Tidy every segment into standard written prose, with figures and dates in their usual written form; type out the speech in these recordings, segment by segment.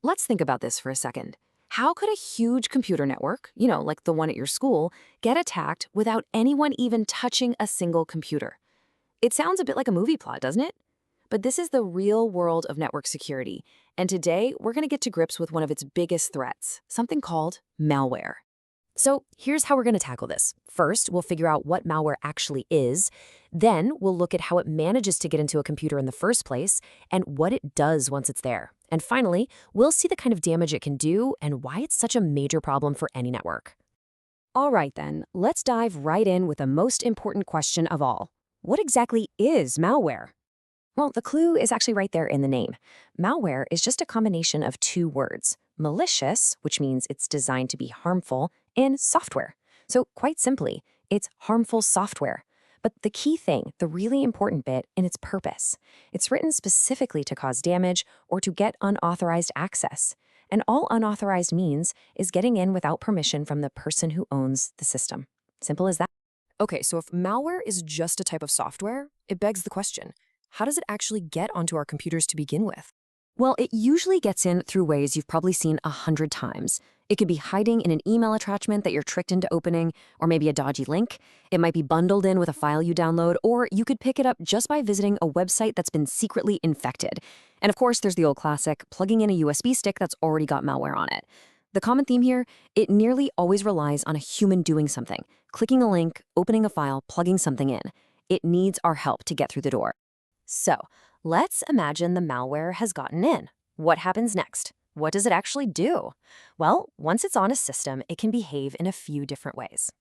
let's think about this for a second. How could a huge computer network, like the one at your school, get attacked without anyone even touching a single computer? It sounds a bit like a movie plot, doesn't it? But this is the real world of network security, and today we're going to get to grips with one of its biggest threats, something called malware. So here's how we're going to tackle this. First, we'll figure out what malware actually is. Then we'll look at how it manages to get into a computer in the first place and what it does once it's there. And finally, we'll see the kind of damage it can do and why it's such a major problem for any network. All right then, let's dive right in with the most important question of all. What exactly is malware? Well, the clue is actually right there in the name. Malware is just a combination of two words: malicious, which means it's designed to be harmful, and software. So quite simply, it's harmful software. But the key thing, the really important bit, in its purpose. It's written specifically to cause damage or to get unauthorized access. And all unauthorized means is getting in without permission from the person who owns the system. Simple as that. Okay, so if malware is just a type of software, it begs the question, how does it actually get onto our computers to begin with? Well, it usually gets in through ways you've probably seen 100 times. It could be hiding in an email attachment that you're tricked into opening, or maybe a dodgy link. It might be bundled in with a file you download, or you could pick it up just by visiting a website that's been secretly infected. And of course, there's the old classic, plugging in a USB stick that's already got malware on it. The common theme here, it nearly always relies on a human doing something, clicking a link, opening a file, plugging something in. It needs our help to get through the door. So, let's imagine the malware has gotten in. What happens next? What does it actually do? Well, once it's on a system, it can behave in a few different ways.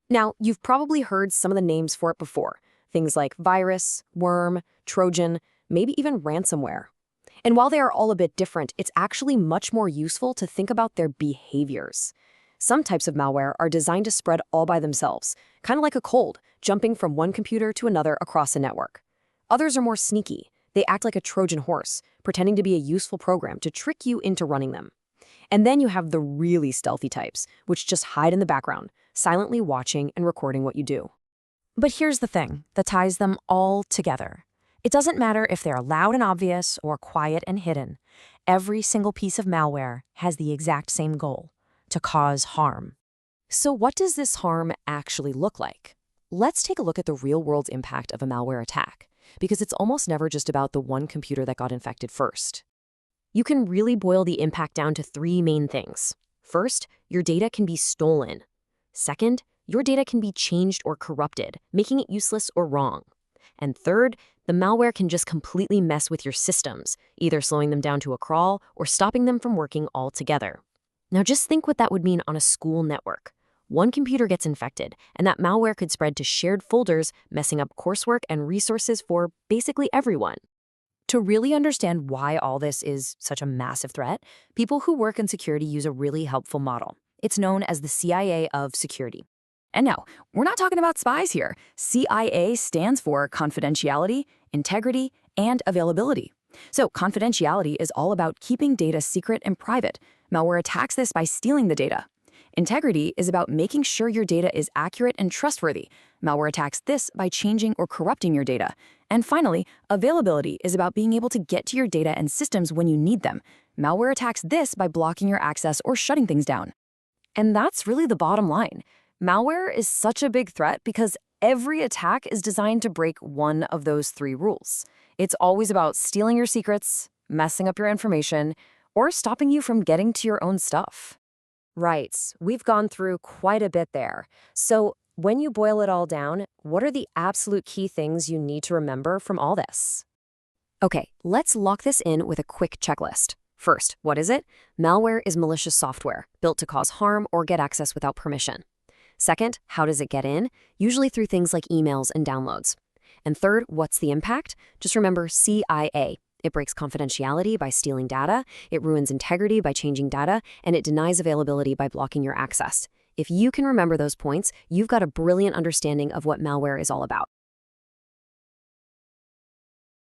Now, you've probably heard some of the names for it before. Things like virus, worm, Trojan, maybe even ransomware. And while they are all a bit different, it's actually much more useful to think about their behaviors. Some types of malware are designed to spread all by themselves, kind of like a cold, jumping from one computer to another across a network. Others are more sneaky. They act like a Trojan horse, pretending to be a useful program to trick you into running them. And then you have the really stealthy types, which just hide in the background, silently watching and recording what you do. But here's the thing that ties them all together. It doesn't matter if they're loud and obvious or quiet and hidden. Every single piece of malware has the exact same goal: to cause harm. So what does this harm actually look like? Let's take a look at the real-world impact of a malware attack, because it's almost never just about the one computer that got infected first. You can really boil the impact down to three main things. First, your data can be stolen. Second, your data can be changed or corrupted, making it useless or wrong. And third, the malware can just completely mess with your systems, either slowing them down to a crawl or stopping them from working altogether. Now just think what that would mean on a school network. One computer gets infected, and that malware could spread to shared folders, messing up coursework and resources for basically everyone. To really understand why all this is such a massive threat, people who work in security use a really helpful model. It's known as the CIA of security. And no, we're not talking about spies here. CIA stands for confidentiality, integrity, and availability. So confidentiality is all about keeping data secret and private. Malware attacks this by stealing the data. Integrity is about making sure your data is accurate and trustworthy. Malware attacks this by changing or corrupting your data. And finally, availability is about being able to get to your data and systems when you need them. Malware attacks this by blocking your access or shutting things down. And that's really the bottom line. Malware is such a big threat because every attack is designed to break one of those three rules. It's always about stealing your secrets, messing up your information, or stopping you from getting to your own stuff. Right, we've gone through quite a bit there. So when you boil it all down, what are the absolute key things you need to remember from all this? Okay, let's lock this in with a quick checklist. First, what is it? Malware is malicious software, built to cause harm or get access without permission. Second, how does it get in? Usually through things like emails and downloads. And third, what's the impact? Just remember CIA. It breaks confidentiality by stealing data, it ruins integrity by changing data, and it denies availability by blocking your access. If you can remember those points, you've got a brilliant understanding of what malware is all about.